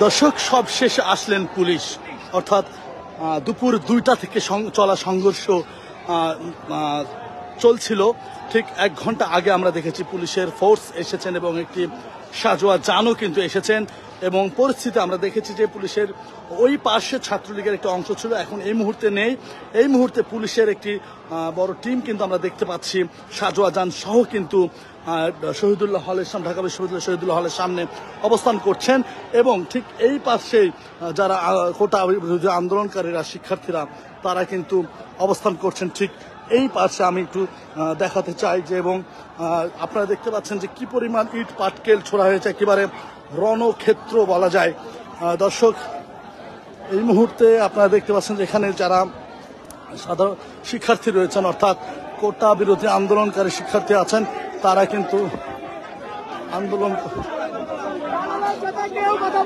দর্শক, সব শেষে আসলেন পুলিশ, অর্থাৎ দুপুর 2টা থেকে চলা সংঘর্ষ চলছিল। ঠিক 1 ঘন্টা আগে আমরা দেখেছি পুলিশের ফোর্স এসেছেন এবং একটি সাজোয়া যানও কিন্তু এসেছেন, এবং পরিস্থিতি আমরা দেখেছি যে পুলিশের ওই পাশে ছাত্রলীগের একটা অংশ ছিল, এখন এই মুহূর্তে নেই। এই মুহূর্তে পুলিশের একটি বড় টিম কিন্তু আমরা দেখতে পাচ্ছি সাজোয়া যান সহ কিন্তু শহীদুল্লাহ হলের সামনে, ঢাকা বিশ্ববিদ্যালয় শহীদুল্লাহ হলের সামনে অবস্থান করছেন। এবং ঠিক এই পাশেই যারা কোটা বিরোধী আন্দোলনকারীরা, শিক্ষার্থীরা, তারা কিন্তু অবস্থান করছেন ঠিক এই পাশে। আমি একটু দেখাতে চাই যে, এবং আপনারা দেখতে পাচ্ছেন যে কি পরিমাণ ইট পাটকেল ছোড়া হয়েছে, একেবারে রণক্ষেত্র বলা যায়। দর্শক, এই মুহূর্তে আপনারা দেখতে পাচ্ছেন যে এখানে যারা সাধারণ শিক্ষার্থী রয়েছেন, অর্থাৎ কোটা বিরোধী আন্দোলনকারী শিক্ষার্থী আছেন, তারা কিন্তু আন্দোলন কথা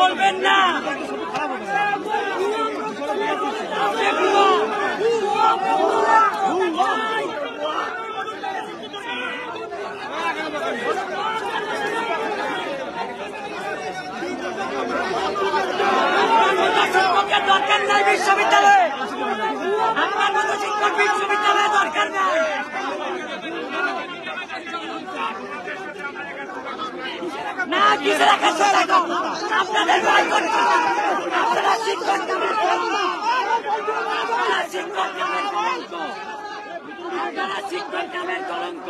বলবেন না। দরকার নাই বিশ্ববিদ্যালয়ে, আমার মতো শিক্ষক বিশ্ববিদ্যালয়ে দরকার নাই। না কিছু রাখার চেষ্টা করুন, আপনাদের আপনারা শিক্ষক নামের কলঙ্ক, শিক্ষক নামের কলঙ্ক, আপনারা শিক্ষক নামের কলঙ্ক।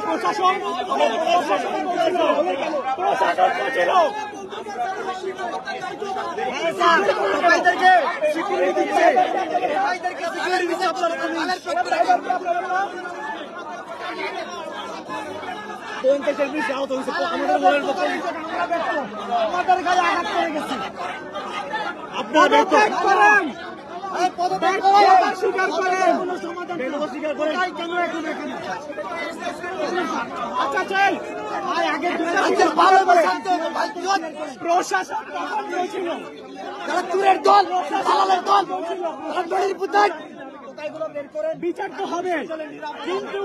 প্রশাসন দল, বিচার তো হবে, কিন্তু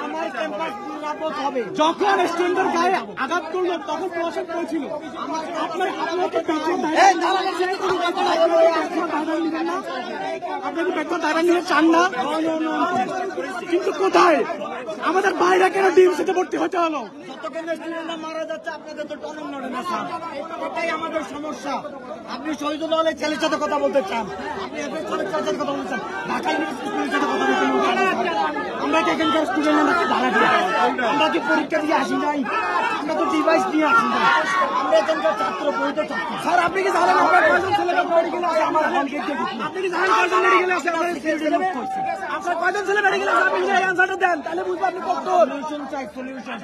আমার ক্যাম্পাস নিরাপদ হবে। যখন স্টুডেন্টের গায়ে আঘাত করলো তখন প্রশাসন করেছিল আপনাকে বেতন দাঁড়া নিয়ে চান না, কিন্তু কোথায় আমাদের বাইরে কেন ডিএমসিতে ভর্তি হতে হলো? মারা যাচ্ছে, আপনাদের তো টনক নড়ে না স্যার, এটাই আমাদের সমস্যা। আপনি শহীদুল্লাহ হলের ছেলের সাথে কথা বলতে চান, আপনি এদের ছেলের সাথে কথা বলতে চান, ঢাকা ইউনিভার্সিটির সাথে কথা বলতে। আমরা কি এখানকার স্টুডেন্টরা ভাড়া দিয়ে, আমরা কি পরীক্ষা দিয়ে আসি নাই, আমরা তো ডিভাইস দিয়ে আসি না, আমরা এখানকার ছাত্র বৈধ ছাত্র। স্যার আপনি কি জানেন আপনার কয়জন ছেলে মেডিকেল আছে? আমার আপনি কি জানেন কয়জন মেডিকেল আছে? আপনার কয়জন ছেলে মেডিকেল আছে? আপনি যদি অ্যান্সারটা দেন তাহলে বুঝবো আপনি কত সলিউশন চাই। সলিউশন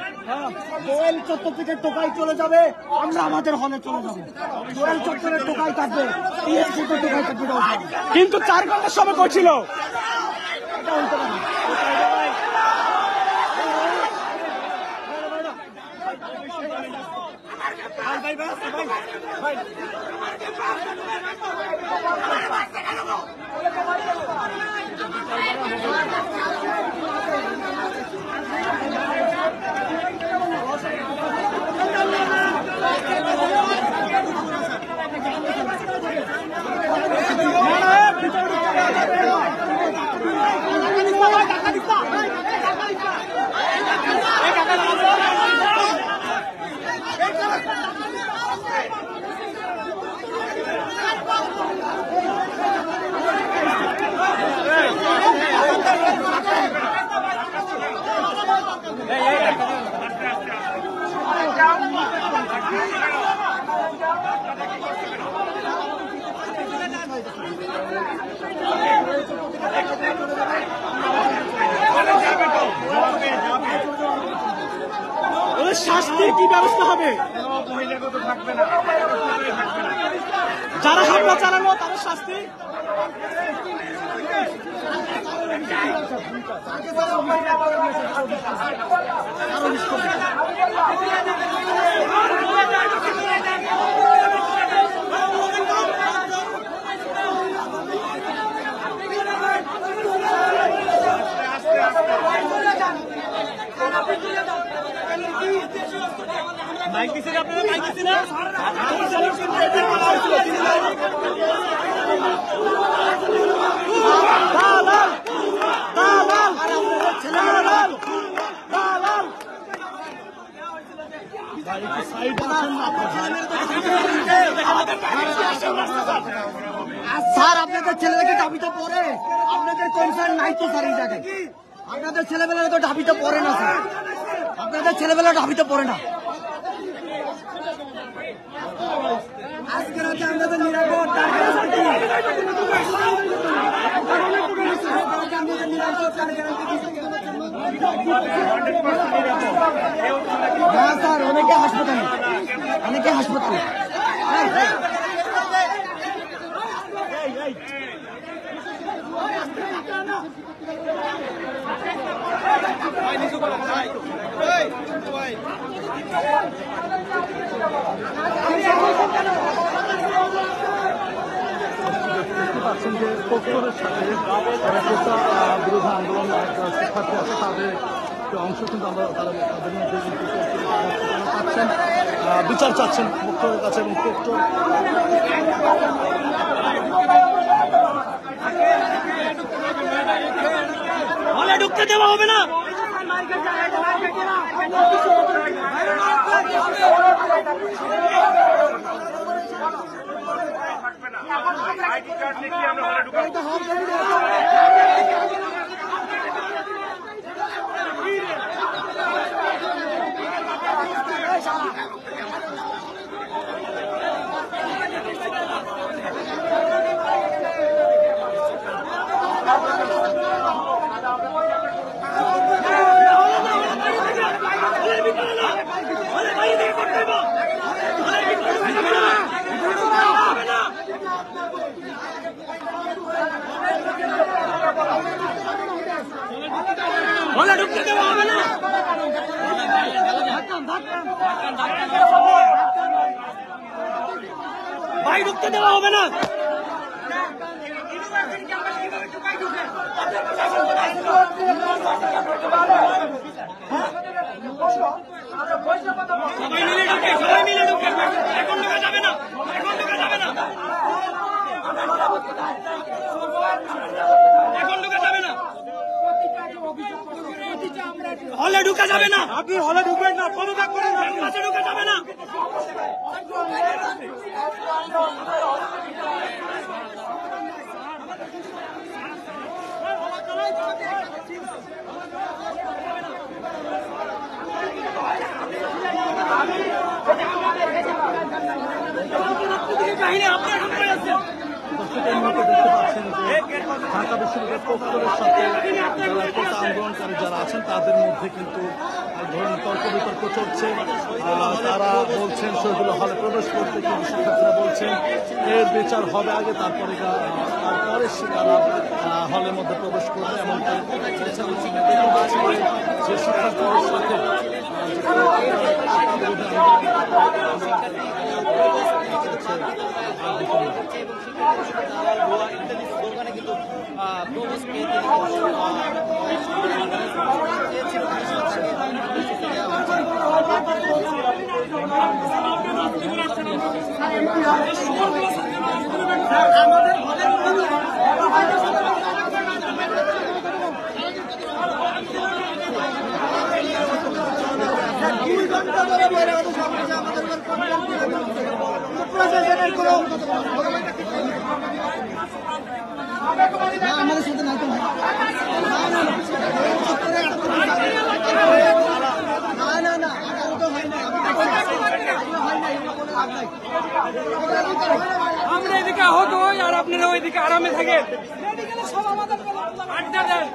দোয়েল চত্বর থেকে টোকাই চলে যাবে, আমরা আমাদের হলে চলে যাবো। দোয়েল চত্বরের টোকাই থাকবে, টিএসসি টোকাই থাকবে, কিন্তু 4 ঘন্টার সময় করছিল। এটা হইতে পারে না। ভাই ভাই ভাই শাস্তির কি ব্যবস্থা হবে? যারা হামলা চালানো তাদের শাস্তি মাইক দিছেন আপনারা, মাইক দিছেন না? দালাল দালাল ছেলেমেয়েরা দালাল দালাল। ভাই একটু সাইডে আসেন না। স্যার আপনাদের ছেলেদেরকে দাবিতে পড়ে, আপনাদের কনসার্ন নাই তো স্যার এই জায়গায়। আপনাদের ছেলেবেলারা তো দাবিতে পড়ে না স্যার, আপনাদের ছেলেবেলা দাবিতে পড়ে না। আজকে রাতে আমাদের নিরাপদ হ্যাঁ স্যার, অনেকে হাসপাতালে, অনেকে হাসপাতালে। পাচ্ছেন যে প্রক্টরের সাথে বিরোধী আন্দোলন শিক্ষার্থী আছে, তাদের একটি অংশ কিন্তু আমরা তাদের মধ্যে পাচ্ছেন, বিচার চাচ্ছেন প্রক্টরের কাছে এবং প্রক্টর হলে ঢুকতে দেওয়া হবে না। হলে ঢুকতে দেওয়া হবে না। ভাই ঢুকতে দেওয়া হবে না। সবাই মিলে ঢুকে, সবাই মিলে ঢুকে। এখন ঢুকা যাবে না, এখন ঢুকা যাবে না, এখন ঢুকা যাবে না। হলে ঢুকা যাবে না। আপনি হলে ঢুকবেন না, পদত্যাগ করেন। কাছে ঢুকা যাবে না। কাহিনী আপনার হাতে আছে। দেখতে পাচ্ছেন যে ঢাকা বিশ্ববিদ্যালয়ের প্রক্টরের সাথে যারা কোটা আন্দোলনকারী যারা আছেন তাদের মধ্যে কিন্তু এক ধরনের তর্ক বিতর্ক চলছে। তারা বলছেন শহীদুল্লাহ হলে প্রবেশ করতে, কিন্তু শিক্ষার্থীরা বলছেন এর বিচার হবে আগে, তারপরে তারা হলের মধ্যে প্রবেশ করবে। এমনকি যে শিক্ষার্থীদের সাথে আমাদের সাথে নাই তো না না না তো হয় না, আমরা এদিকে আহত হই আর আপনারা ওইদিকে আরামে থাকেন। আড্ডা দেন।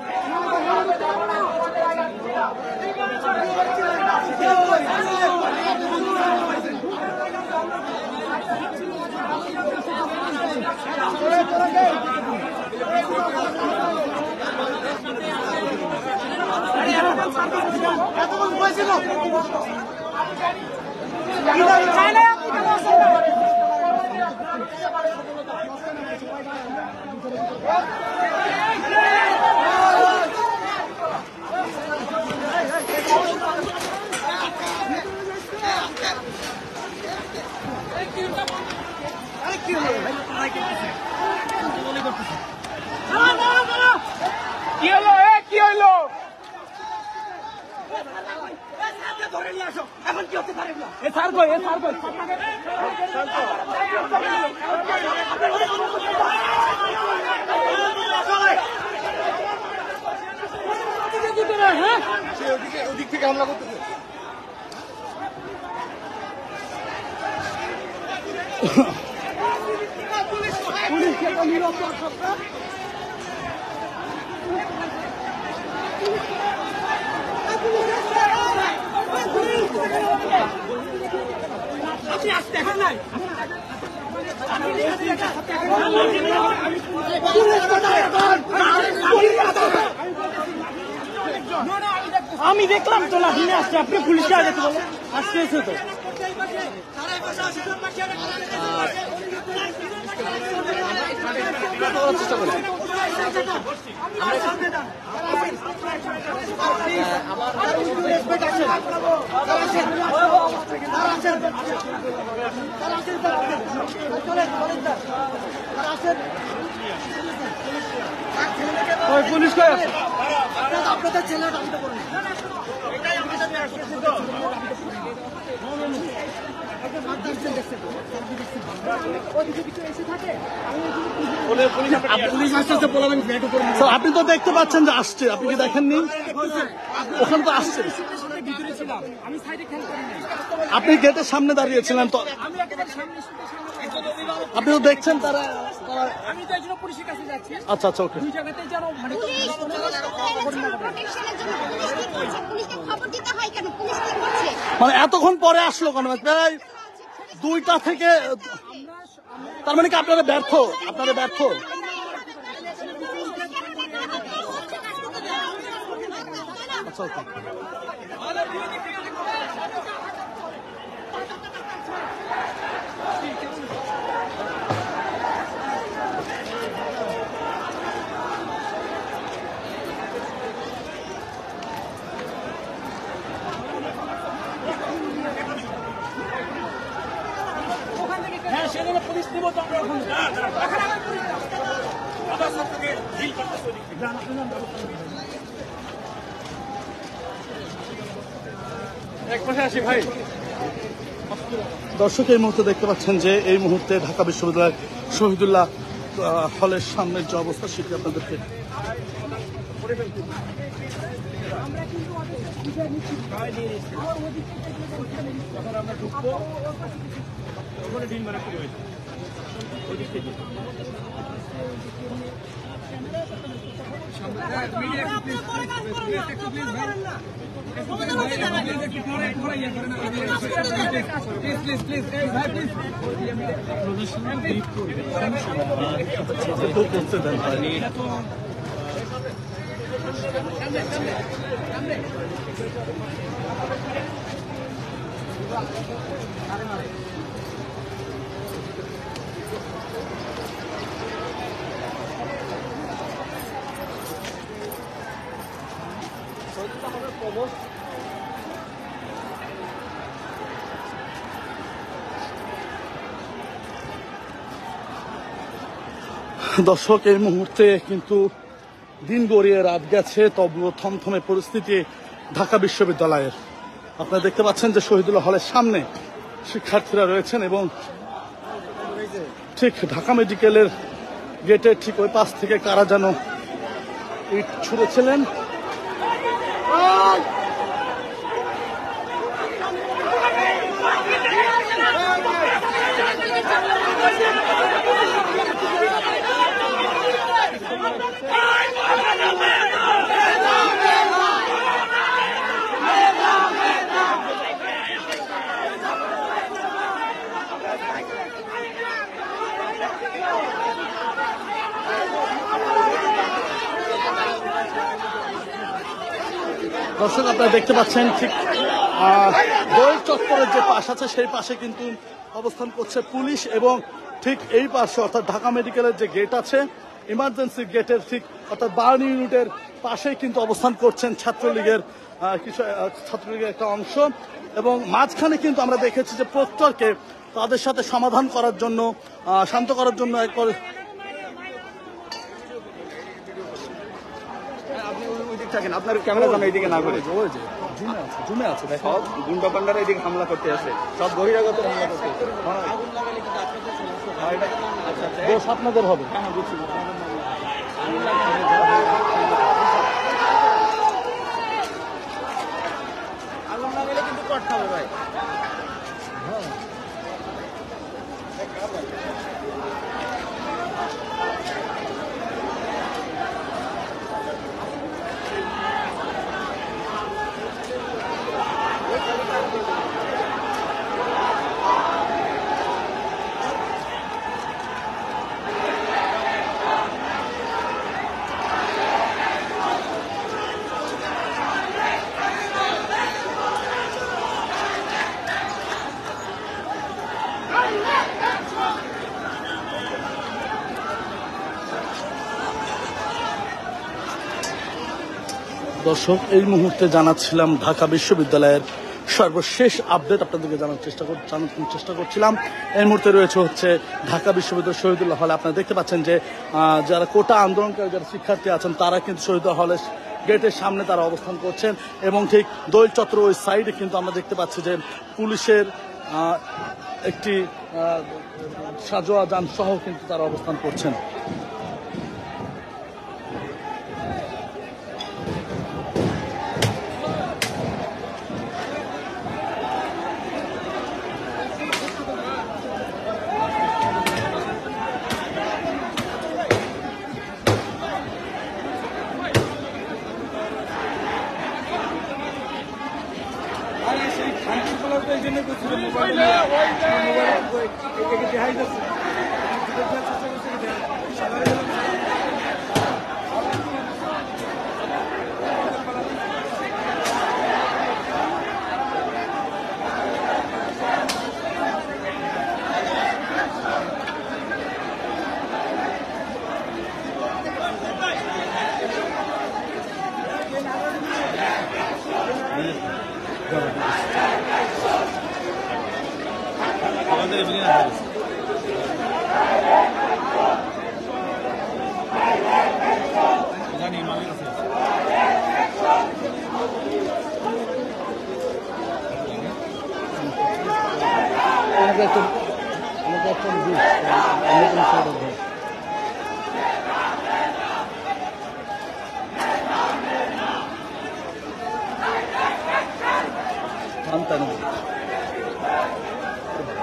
কি হলো কি হলো? এখন কি হতে পারে? ওদিক থেকে হামলা করতেছে। আপনি আসতে এখন নাই আমি দেখলাম তো লাঠিনে আসছে, আপনি পুলিশকে আগে তো আসতে এসে তো চেষ্টা করি। পুলিশ আপনাদের ছেলেটা আপনি তো দেখতে পাচ্ছেন যে আসছে, আপনি কি দেখেননি? ওখানে তো আসছে, আপনি গেটের সামনে দাঁড়িয়েছিলেন তো, আপনি তো দেখছেন তারা। আচ্ছা আচ্ছা, ওকে। মানে এতক্ষণ পরে আসলো কেন? প্রায় 2টা থেকে, তার মানে কি আপনারা ব্যর্থ? আচ্ছা, ওকে। হ্যাঁ, সেজন্য পুলিশ নিব তো আমরা ওখানে। দর্শক এই মুহূর্তে দেখতে পাচ্ছেন যে এই মুহূর্তে ঢাকা বিশ্ববিদ্যালয়ের শহীদুল্লাহ হলের সামনের যে অবস্থা সেটি আপনাদেরকে দর্শক, এই মুহূর্তে কিন্তু দিন গড়িয়ে রাত গেছে, তবুও থমথমে পরিস্থিতি ঢাকা বিশ্ববিদ্যালয়ের। আপনারা দেখতে পাচ্ছেন যে শহীদুল্লাহ হলের সামনে শিক্ষার্থীরা রয়েছেন এবং ঠিক ঢাকা মেডিকেলের গেটের ঠিক ওই পাশ থেকে কারা যেন ইট ছুঁড়েছিলেন। দর্শক, আপনারা দেখতে পাচ্ছেন ঠিক গোল চত্বরের যে পাশ আছে সেই পাশে কিন্তু অবস্থান করছে পুলিশ এবং ঠিক এই পাশে অর্থাৎ ঢাকা মেডিকেলের যে গেট আছে, ইমার্জেন্সি গেটের ঠিক অর্থাৎ 52 ইউনিটের পাশেই কিন্তু অবস্থান করছেন ছাত্রলীগের একটা অংশ। এবং মাঝখানে কিন্তু আমরা দেখেছি যে প্রক্টরকে তাদের সাথে সমাধান করার জন্য, শান্ত করার জন্য একবার আপনার ক্যামেরা যেন এইদিকে না করে জুমে আছে দেখো, সব গুন্ডা পান্ডারা এদিকে হামলা করতে আসে, সব বহিরাগত হামলা করতে আসে। দোষ আপনাদের হবে। আগুন লাগালে কিন্তু করতে হবে ভাই। দর্শক, এই মুহূর্তে জানাচ্ছিলাম ঢাকা বিশ্ববিদ্যালয়ের সর্বশেষ আপডেট আপনাদেরকে জানানোর চেষ্টা করছিলাম। এই মুহূর্তে রয়েছে হচ্ছে ঢাকা বিশ্ববিদ্যালয় শহীদুল্লাহ হলে। আপনারা দেখতে পাচ্ছেন যে যারা কোটা আন্দোলনকারী যারা শিক্ষার্থী আছেন তারা কিন্তু শহীদুল্লাহ হলের গেটের সামনে তারা অবস্থান করছেন এবং ঠিক দোল চত্বর ওই সাইডে কিন্তু আমরা দেখতে পাচ্ছি যে পুলিশের একটি সাজোয়া যান সহ কিন্তু তারা অবস্থান করছেন।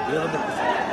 Antalya'da.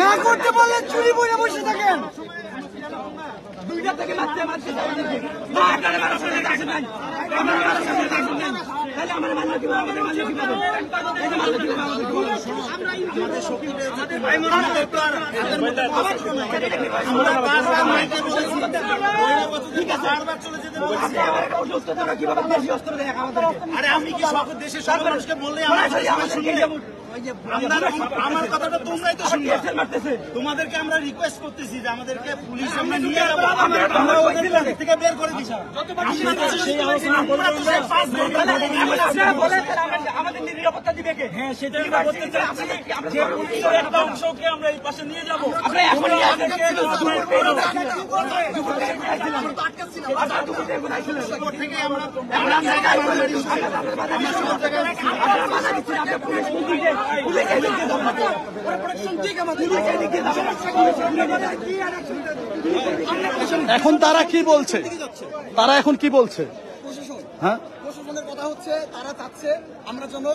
না করতে বললে চুরি বইরে বসে থাকেন। দুইটা থেকে মারতে মারতে আরে আমি কি সব দেশের সব মানুষকে বললে আমার কথাটা তোমরাই তো শুনবে। তোমাদেরকে আমরা রিকোয়েস্ট করতেছি যে আমাদেরকে পুলিশ আমরা নিয়ে যাবো, আমরা ওদের থেকে বের করে দিচ্ছি। আমাদের নিরাপত্তা দিবে কে? হ্যাঁ সেটাই বলতে চাচ্ছি যে পুলিশের একটা অংশকে আমরা এই পাশে নিয়ে যাবো। এখন তারা কি বলছে? তারা এখন কি বলছে? হ্যাঁ, প্রশাসনের কথা হচ্ছে তারা চাচ্ছে আমরা যেন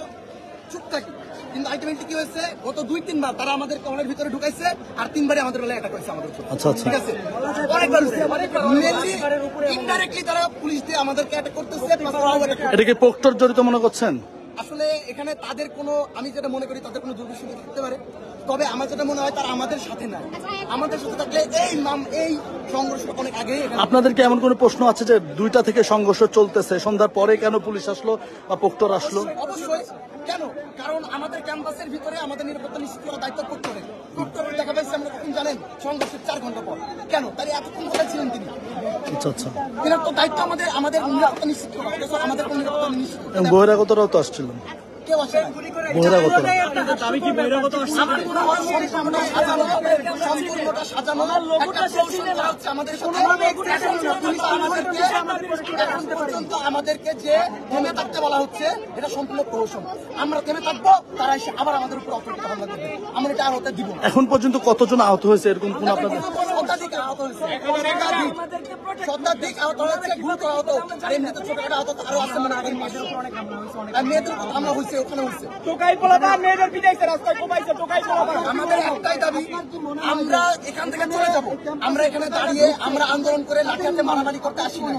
চুপ থাকি, কিন্তু আলটিমেটলি কি হয়েছে, গত 2-3 বার তারা আমাদের কলের ভিতরে ঢুকাইছে আর 3 বারে আমাদের বেলায় অ্যাটাক করেছে আমাদের উপর। আচ্ছা আচ্ছা, ঠিক আছে, অনেকবার ইনডাইরেক্টলি তারা পুলিশ দিয়ে আমাদেরকে অ্যাটাক করতেছে। এটা কি প্রক্টর জড়িত মনে করছেন? আসলে এখানে তাদের কোনো, আমি যেটা মনে করি তাদের কোনো দুর্বিষয় থাকতে পারে, তবে আমার যেটা মনে হয় তারা আমাদের সাথে নাই। আমাদের সাথে থাকলে এই সংঘর্ষ অনেক আগেই। আপনাদেরকে এমন কোন প্রশ্ন আছে যে 2টা থেকে সংঘর্ষ চলতেছে, সন্ধ্যার পরে কেন পুলিশ আসলো বা প্রক্টর আসলো? অবশ্যই কেন, কারণ আমাদের ক্যাম্পাসের ভিতরে আমাদের নিরাপত্তা নিশ্চিত করার দায়িত্ব প্রক্টরের। প্রক্টরের দেখা পাইছে আমরা কখন জানেন, সংঘর্ষের 4 ঘন্টা পর। কেন তাই এতক্ষণ কোথায় ছিলেন তিনি? আচ্ছা আচ্ছা, এনার তো দায়িত্ব আমাদের নিরাপত্তা নিশ্চিত করা, অথচ আমাদের কোনো নিরাপত্তা নিশ্চিত করা এবং বহিরাগতরাও তো আসছিলেন। কেউ আসে না। বহিরাগতরা আমি কি বহিরাগত আমার মনে হয় সম্পূর্ণটা সাজানো একটা কৌশল করা হচ্ছে আমাদের সাথে। এখন পর্যন্ত আমাদেরকে যে থেমে থাকতে বলা হচ্ছে এটা সম্পূর্ণ কৌশল। আমরা থেমে থাকবো, তারা এসে আবার আমাদের উপর অতর্কিত হামলা করবে। আমরা এটা আর হতে দিব না। এখন পর্যন্ত কতজন আহত হয়েছে এরকম কোন আপনাদের? শতাধিক আহত হয়েছে, শতাধিক আহত হয়েছে, গুরুতর আহত, আর এমনিতে ছোটখাটো আহত আরো আছে। মনে করেন আর মেয়েদের উপর হামলা হয়েছে, ওখানে হয়েছে। আমাদের একটাই দাবি, আমরা এখান থেকে চলে যাব। আমরা এখানে দাঁড়িয়ে আমরা আন্দোলন করে লাঠি হাতে মারামারি করতে আসি না।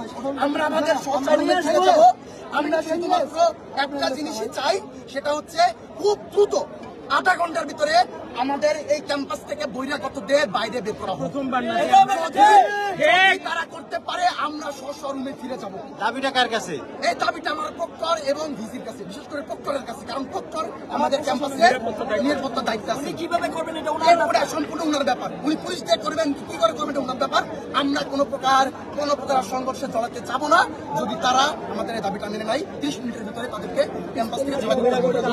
আমরা আমাদের সহকর্মীকে ছেড়ে যাব। আমরা শুধুমাত্র একটা জিনিসই চাই, সেটা হচ্ছে খুব দ্রুত 8 ঘন্টার ভিতরে আমাদের এই ক্যাম্পাস থেকে বহিরাগতদের বাইরে বের করা হোক। তারা করতে পারে, আমরা স্বরূপে ফিরে যাব। দাবিটা কার কাছে? এই দাবিটা আমার প্রক্টর এবং ভিসির কাছে, বিশেষ করে প্রক্টরের কাছে, কারণ প্রক্টর আমাদের ক্যাম্পাসের নিরাপত্তা দায়িত্ব আছে। কিভাবে করবেন এটা ওনার সম্পূর্ণ ওনার ব্যাপার। উনি পুলিশ দিয়ে করবেন, কি করে করবেন এটা ওনার ব্যাপার। আমরা কোনো প্রকার সংঘর্ষে জড়াতে যাব না যদি তারা আমাদের এই দাবিটা মেনে নেয়। 30 মিনিটের ভিতরে তাদেরকে ক্যাম্পাস থেকে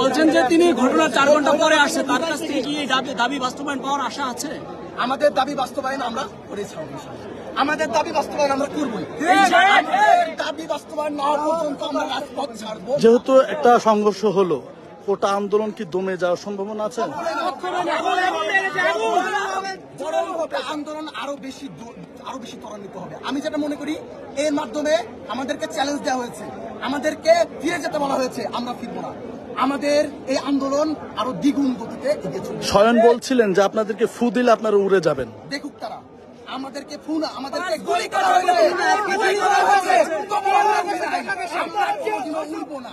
বলছেন যে তিনি ঘটনার 4 ঘন্টা পরে আসছে, তার কাছ থেকে কি দাবি বাস্তবায়ন পাওয়ার আশা আছে? আমাদের দাবি বাস্তবায়ন আমরা করেছি, আমাদের দাবি বাস্তবায়ন আমরা করবই। দাবি বাস্তবায়ন না হওয়া পর্যন্ত আমরা রাজপথ ছাড়বো। যেহেতু একটা সংঘর্ষ হলো, ওটা আন্দোলন কি দমে যাওয়ার সম্ভাবনা আছে? আন্দোলন আরো বেশি ত্বরান্বিত হবে। আমি যেটা মনে করি, এর মাধ্যমে আমাদেরকে চ্যালেঞ্জ দেওয়া হয়েছে, আমাদেরকে ফিরে যেতে বলা হয়েছে। আমরা ফিরবো না। আমাদের এই আন্দোলন আরো দ্বিগুণ গতিতে এগিয়ে চলবে। স্বয়ন বলছিলেন যে আপনাদেরকে ফু দিলে আপনারা উড়ে যাবেন। দেখুক তারা, আমাদেরকে ফু না, আমাদেরকে গুলি করা হয়েছে। আমরা কোনোদিনও উড়বো না,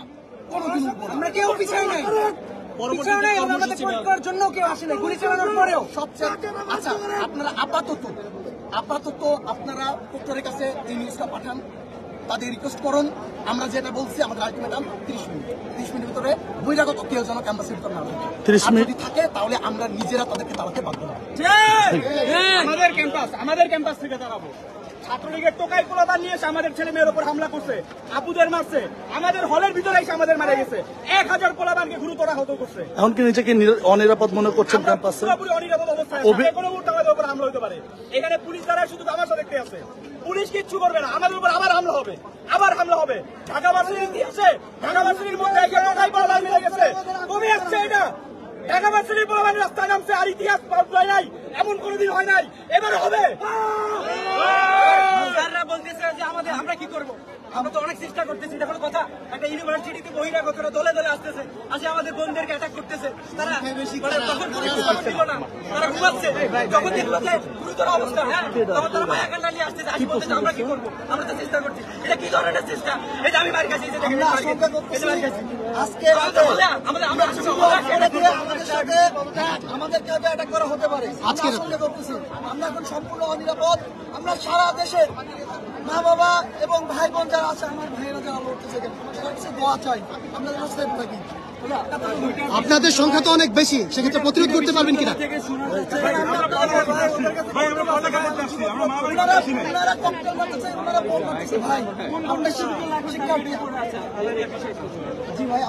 কোনোদিন উড়বো না। আমরা কেউ পিছাই নাই, জন্য কেউ আসে নাই। গুলি চালানোর পরেও সবচেয়ে আচ্ছা, আপনারা আপাতত আপনারা প্রক্টরের কাছে এই নিউজটা পাঠান। তাদের রিকোয়েস্ট করুন। আমরা যেটা বলছি আমাদের আলটিমেটাম 30 মিনিট ভিতরে বহিরাগত কেউ যেন ক্যাম্পাসের ভিতরে না থাকে। 30 মিনিট যদি থাকে তাহলে আমরা নিজেরা তাদেরকে দাঁড়াতে বাধ্য হব। আমাদের ক্যাম্পাস থেকে দাঁড়াবো। ছাত্রলীগের টোকাই পোলাপান নিয়ে এসে আমাদের ছেলে মেয়ের উপর হামলা করছে, আপুদের মারছে, আমাদের হলের ভিতরে এসে আমাদের মারা গেছে, 1000 পোলাপানকে গুরুতর আহত করছে। এখন কি নিজেকে অনিরাপদ মনে করছেন ক্যাম্পাসে? পুরোপুরি অনিরাপদ অবস্থায় কোনো মুহূর্তে আমাদের উপর হামলা হতে পারে। এখানে পুলিশ দ্বারা শুধু তামাশা দেখতে আছে, পুলিশ কিচ্ছু করবে না, আমাদের উপর আবার হামলা হবে, আবার হামলা হবে। ঢাকা ভার্সিটির ইতিহাসে ঢাকা ভার্সিটির মধ্যে এসে টোকাই পোলাপান মিলে গেছে, কমে আসছে এটা। ঢাকা ভার্সিটির পোলাপান রাস্তায় নামছে আর ইতিহাস পাল্টায় নাই, এমন কোনোদিন হয় নাই, এবারে হবে। বলতেছে যে আমরা কি করবো, আমরা তো অনেক চেষ্টা করতেছি, এটা কোনো কথা? একটা ইউনিভার্সিটিতে বহিরাগতরা দলে দলে আসতেছে, আসে আমাদের বোনদেরকে অ্যাটাক করতেছে, তারা তখন পুলিশ ছিল না, তারা ঘুমাচ্ছে, যখন দেখলো যে গুরুতর অবস্থা, হ্যাঁ তখন তারা মায়া কান্না নিয়ে আসতেছে, আসি বলতেছে আমরা কি করবো, আমরা তো চেষ্টা করছি। এটা কি ধরনের চেষ্টা? এই যে আমি মার কাছে আজকে আমাদেরকে অ্যাটাক করা হতে পারে, আজকে আশঙ্কা করতেছি। আমরা এখন সম্পূর্ণ অনিরাপদ। আমরা সারা দেশের মা বাবা এবং ভাই বোন যারা আছে, আমার ভাইয়েরা যারা লড়তেছে, সবার কাছে দোয়া চাই আমরা যেন সেফ থাকি। আপনাদের সংখ্যা তো অনেক বেশি, সেক্ষেত্রে প্রতিরোধ করতে পারবেন কিনা? ওনারা ককটেল মারতেছে, ওনারা বোম মারতেছে। ভাই আমরা শিক্ষার্থী। জি ভাই,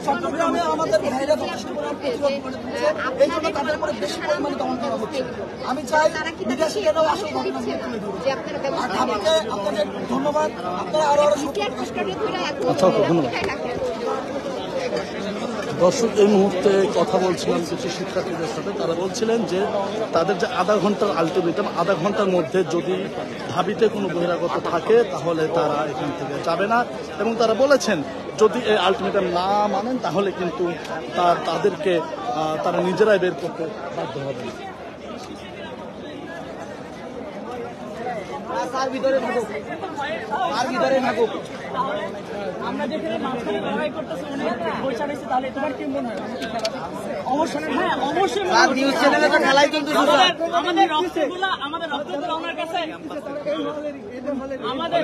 চট্টগ্রামে আমাদের ভাইরা যথেষ্ট প্রতিরোধ করে দিচ্ছে, এই জন্য তাদের উপরে বেশি পরিমাণে দমন করা হচ্ছে। আমি চাই বিদেশ কেন আসল ঘটনা তুলে ধরুন। আর ঢাকাকে আপনাদের ধন্যবাদ, আপনারা আরো আচ্ছা, ধন্যবাদ। দর্শক, এই মুহূর্তে কথা বলছিলাম কিছু শিক্ষার্থীদের সাথে, তারা বলছিলেন যে তাদের যে আধা ঘন্টার আলটিমেটাম, আধা ঘন্টার মধ্যে যদি ঢাবিতে কোনো বহিরাগত থাকে তাহলে তারা এখান থেকে যাবে না, এবং তারা বলেছেন যদি এই আলটিমেটাম না মানেন তাহলে কিন্তু তাদেরকে তারা নিজেরাই বের করতে বাধ্য হবে। আর ভিতরে থাকুক, আর ভিতরে থাকুক। আমরা যেখানে মাঝখানে লড়াই করতেছি, পয়সা নিচ্ছি, তাহলে তোমার কি মনে হয়? অবশ্যই, হ্যাঁ অবশ্যই। নিউজ চ্যানেলে তো খেলাই চলতেছে। আমাদের রক্তগুলা ওনার কাছে, আমাদের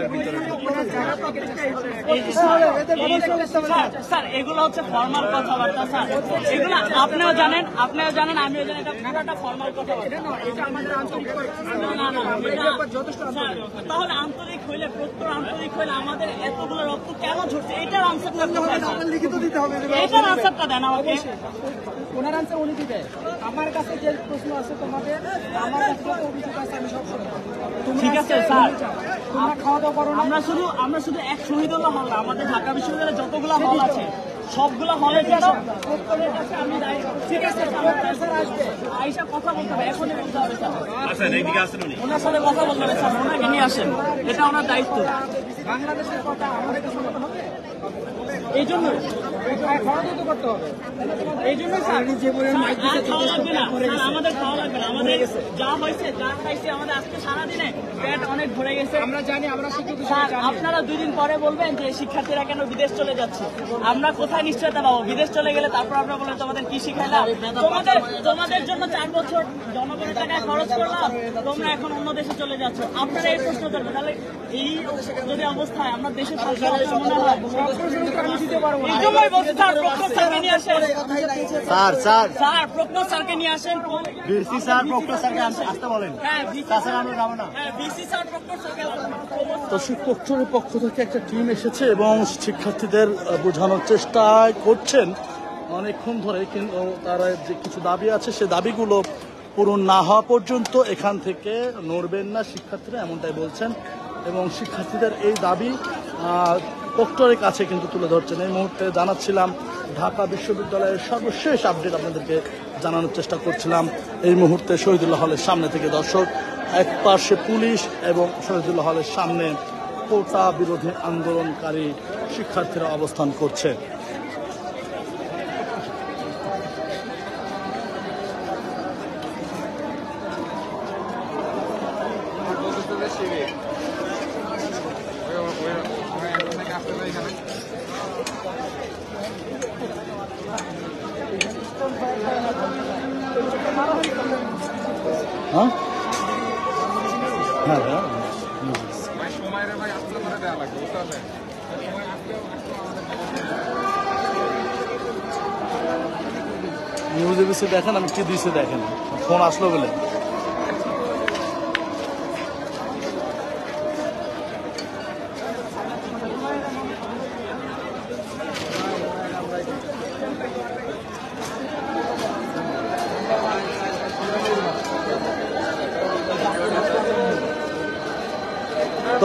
স্যার এগুলো হচ্ছে ফর্মাল কথাবার্তা স্যার, এগুলো আপনারা জানেন, আমিও জানি, এটা পুরোটা ফর্মাল কথাবার্তা। এটা আমাদের আন্তরিক, না তাহলে আন্তরিক হইলে, প্রত্যেক আন্তরিক হইলে আমাদের এতগুলো রক্ত কেন ঝরছে, এটার আনসার লিখিত দিতে হবে, এটার আনসারটা দেন আমাকে। ওনার আনসার উনি দিবে। আমার কাছে যে প্রশ্ন আছে তোমাদের, আমার কাছে যত অভিযোগ আছে আমি সব শুনবো। ঠিক আছে স্যার, তোমরা খাওয়া দাওয়া করো। আমরা শুধু এক শহীদুল্লাহ হল না, আমাদের ঢাকা বিশ্ববিদ্যালয়ে যতগুলো হল আছে সবগুলো হলের যেন প্রত্যেকের কাছে আমি দায়িত্ব। ঠিক আছে স্যার, আসবে আইসা কথা বলতে হবে, এখনই বলতে হবে স্যার। ওনার সাথে কথা বলতে হবে স্যার, ওনাকে নিয়ে আসেন, এটা ওনার দায়িত্ব। বাংলাদেশের কথা আমাদের কাছে হবে, এই জন্য খাওয়া দাওয়া করতে হবে, এই জন্য স্যার আমাদের খাওয়া লাগবে না, আমাদের যা হয়েছে, যা খাইছে, আমাদের আজকে সারাদিনে পেট অনেক ভরে গেছে। আমরা জানি, আমরা স্যার আপনারা 2 দিন পরে বলবেন যে শিক্ষার্থীরা কেন বিদেশ চলে যাচ্ছে, আমরা কোথায় নিশ্চয়তা পাবো? বিদেশ চলে গেলে তারপর আমরা বললাম তোমাদের কি শিখাইলাম, তোমাদের জন্য 4 বছর জনগণের টাকায় খরচ করলাম, তোমরা এখন অন্য দেশে চলে যাচ্ছ। আপনারা এই প্রশ্ন করবেন, তাহলে এই যদি অবস্থায় আমরা দেশে থাকতে মনে হয় এই জন্যই বলছি স্যার, প্রক্টর স্যারকে নিয়ে আসেন। স্যার প্রক্টর স্যারকে নিয়ে আসেন, ভিসি স্যার প্রক্টর স্যারকে আসতে বলেন। হ্যাঁ তাছাড়া আমরা যাবো না। হ্যাঁ ভিসি স্যার প্রক্টর স্যারকে। দর্শক, প্রক্টরের পক্ষ থেকে একটা টিম এসেছে এবং শিক্ষার্থীদের বোঝানোর চেষ্টা করছেন অনেকক্ষণ ধরে, কিন্তু তারা যে কিছু দাবি আছে সে দাবিগুলো পূরণ না হওয়া পর্যন্ত এখান থেকে নড়বেন না শিক্ষার্থীরা, এমনটাই বলছেন। এবং শিক্ষার্থীদের এই দাবি প্রক্টরের কাছে কিন্তু তুলে ধরছেন। এই মুহূর্তে জানাচ্ছিলাম ঢাকা বিশ্ববিদ্যালয়ের সর্বশেষ আপডেট আপনাদেরকে জানানোর চেষ্টা করছিলাম। এই মুহূর্তে শহীদুল্লাহ হলের সামনে থেকে দর্শক, এক পাশে পুলিশ এবং শহীদুল্লাহ হলের সামনে কোটা বিরোধী আন্দোলনকারী শিক্ষার্থীরা অবস্থান করছে। হ্যাঁ হ্যাঁ হ্যাঁ নিউজ এবিসি দেখেন, আমি কি দিয়েছি দেখেন, ফোন আসলো বলে।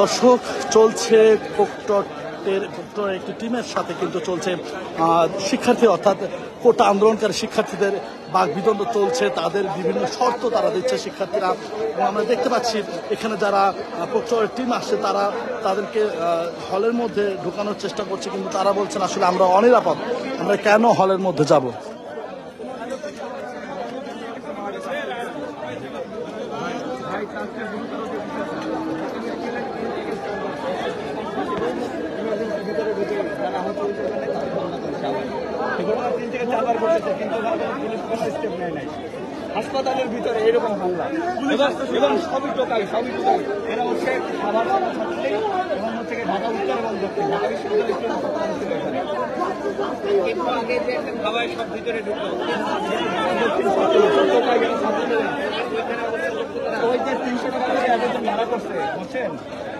দর্শক, চলছে কোক্টরের একটি টিমের সাথে কিন্তু চলছে শিক্ষার্থী, অর্থাৎ কোটা আন্দোলনকারী শিক্ষার্থীদের বাকবিতণ্ড চলছে, তাদের বিভিন্ন শর্ত তারা দিচ্ছে শিক্ষার্থীরা। এবং আমরা দেখতে পাচ্ছি এখানে যারা কোক্টরের টিম আসছে তারা তাদেরকে হলের মধ্যে ঢোকানোর চেষ্টা করছে, কিন্তু তারা বলছেন আসলে আমরা অনিরাপদ, আমরা কেন হলের মধ্যে যাব। হাসপাতালের ভিতরে এরকম হামলা এবং সবই টোকাই এরা হচ্ছে খাবার ছাত্রী এবং হচ্ছে ঢাকা উত্তর এবং দক্ষিণ ঢাকা বিশ্ববিদ্যালয় সব ভিতরে ঢুকলো ওই যে 300 টাকা করে একজন ভাড়া করছে বুঝছেন,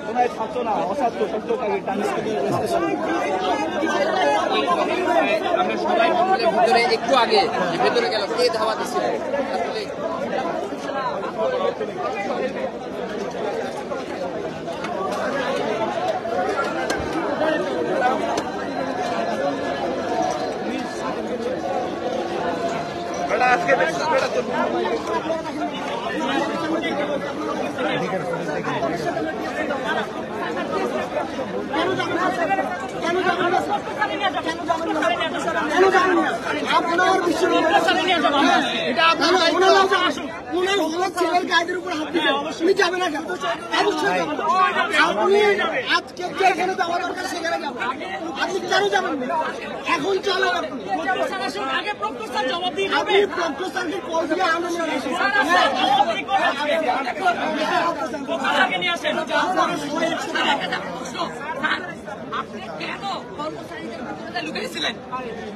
কোনো ছাত্র না অছাত্র সব টোকাই আমরা সবাই ভিতরে একটু আগে ভেতরে গেল কে ধাওয়া দিচ্ছিল আজকে আপনার এটা আপনার ছেলের গায়ের উপর হাত দিবে, উনি যাবে না কেন? অবশ্যই আপনি আজকে যেখানে যাওয়া দরকার সেখানে যাবেন, আপনি কেন যাবেন না? এখন চলেন আপনি প্রক্টোসারকে কল দিয়ে আন্দোলন আপনি কেন কর্মচারীদের ভিতরে লুকিয়েছিলেন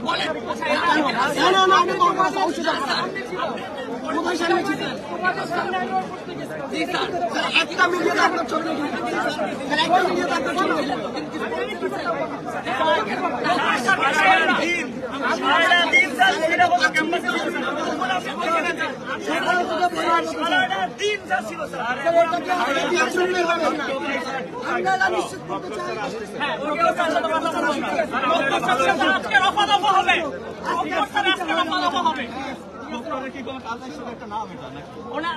বলেন? আমি অবশ্যই কোথায় সামনে ছিলেন? একটা মিডিয়া আপনার চলবে, একটা মিডিয়া আপনার চলবে। আজকে রফা দফা হবে, আজকে রফা দফা হবে। কি কোনো কাজ একটা নাম এটা নাকি ওটা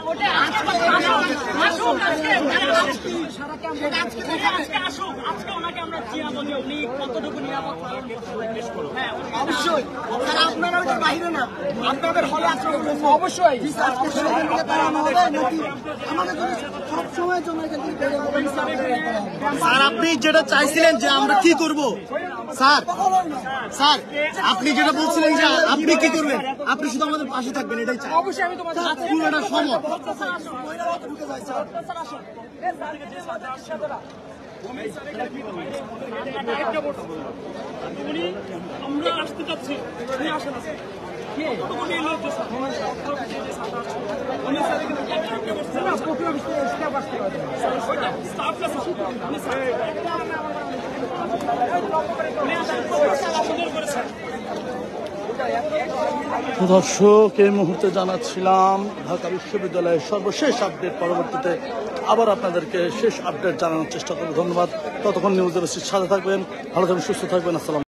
আজকে ওনাকে আমরা চিনাবো যে উনি কতটুকু নিরাপদ পালন করতে। অবশ্যই আপনারা ওদের বাইরে না, আপনাদের হলে আচরণ করেছে। অবশ্যই আমাদের জন্য সব সময়ের জন্য স্যার আপনি যেটা চাইছিলেন যে আমরা কি করব, স্যার স্যার আপনি যেটা বলছিলেন যে আপনি কি করবেন, আপনি শুধু আমাদের পাশে থাকবেন, এটাই চাই। অবশ্যই আমি তোমার পুরোটা সময় আমরা আসতে চাচ্ছি, উনি আসেন আসেন দর্শক, এই মুহূর্তে জানাচ্ছিলাম ঢাকা বিশ্ববিদ্যালয়ের সর্বশেষ আপডেট। পরবর্তীতে আবার আপনাদেরকে শেষ আপডেট জানানোর চেষ্টা করব। ধন্যবাদ। ততক্ষণ নিউজ এবিসির সাথে থাকবেন, ভালো থাকবেন, সুস্থ থাকবেন। আসসালাম।